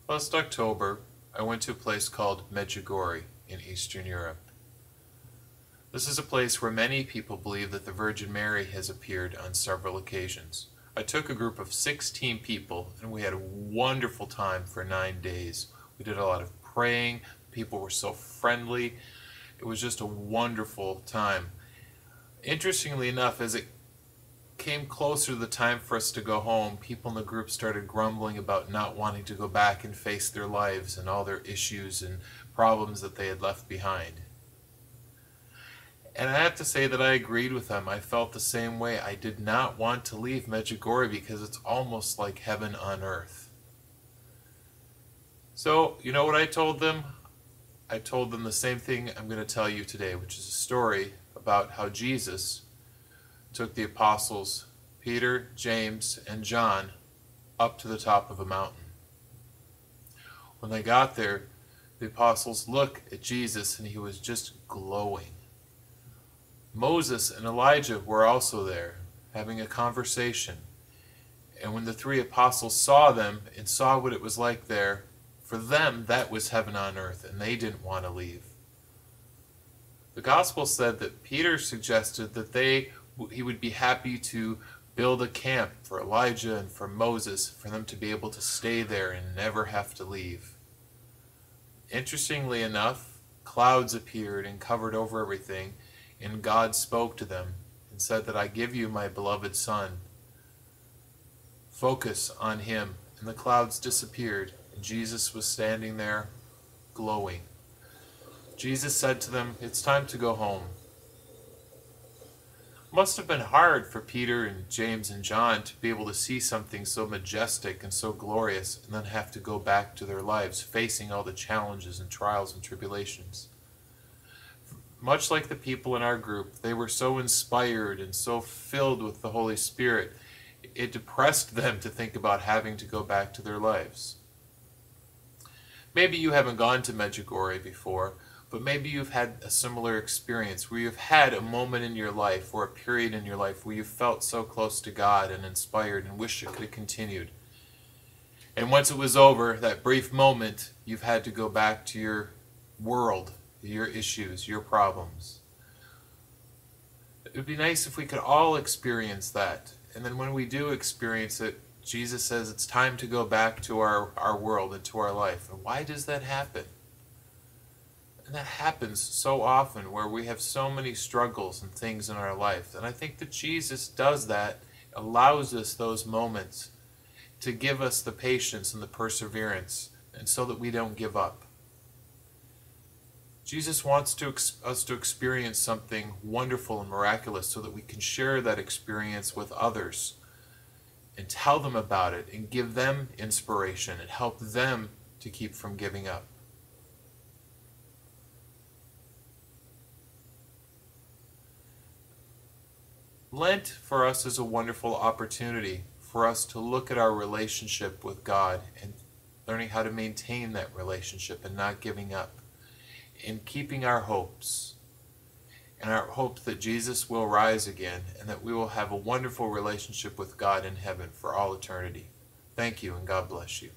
Last October, I went to a place called Medjugorje in Eastern Europe. This is a place where many people believe that the Virgin Mary has appeared on several occasions. I took a group of 16 people and we had a wonderful time for 9 days. We did a lot of praying, people were so friendly. It was just a wonderful time. Interestingly enough, as it came closer to the time for us to go home, people in the group started grumbling about not wanting to go back and face their lives and all their issues and problems that they had left behind. And I have to say that I agreed with them. I felt the same way. I did not want to leave Medjugorje because it's almost like heaven on earth. So, you know what I told them? I told them the same thing I'm going to tell you today, which is a story about how Jesus took the apostles Peter, James, and John up to the top of a mountain. When they got there, the apostles looked at Jesus and he was just glowing. Moses and Elijah were also there, having a conversation. And when the three apostles saw them and saw what it was like there, for them that was heaven on earth, and they didn't want to leave. The gospel said that Peter suggested that he would be happy to build a camp for Elijah and for Moses, for them to be able to stay there and never have to leave. Interestingly enough, clouds appeared and covered over everything, and God spoke to them and said that I give you my beloved Son. Focus on him. And the clouds disappeared, and Jesus was standing there glowing. Jesus said to them, "It's time to go home." It must have been hard for Peter and James and John to be able to see something so majestic and so glorious and then have to go back to their lives, facing all the challenges and trials and tribulations. Much like the people in our group, they were so inspired and so filled with the Holy Spirit, it depressed them to think about having to go back to their lives. Maybe you haven't gone to Medjugorje before, but maybe you've had a similar experience where you've had a moment in your life or a period in your life where you felt so close to God and inspired and wished it could have continued. And once it was over, that brief moment, you've had to go back to your world, your issues, your problems. It would be nice if we could all experience that. And then when we do experience it, Jesus says it's time to go back to our world and to our life. And why does that happen? And that happens so often where we have so many struggles and things in our life. And I think that Jesus does that, allows us those moments to give us the patience and the perseverance, and so that we don't give up. Jesus wants us to experience something wonderful and miraculous so that we can share that experience with others and tell them about it and give them inspiration and help them to keep from giving up. Lent for us is a wonderful opportunity for us to look at our relationship with God and learning how to maintain that relationship and not giving up, in keeping our hopes, and our hope that Jesus will rise again and that we will have a wonderful relationship with God in heaven for all eternity. Thank you, and God bless you.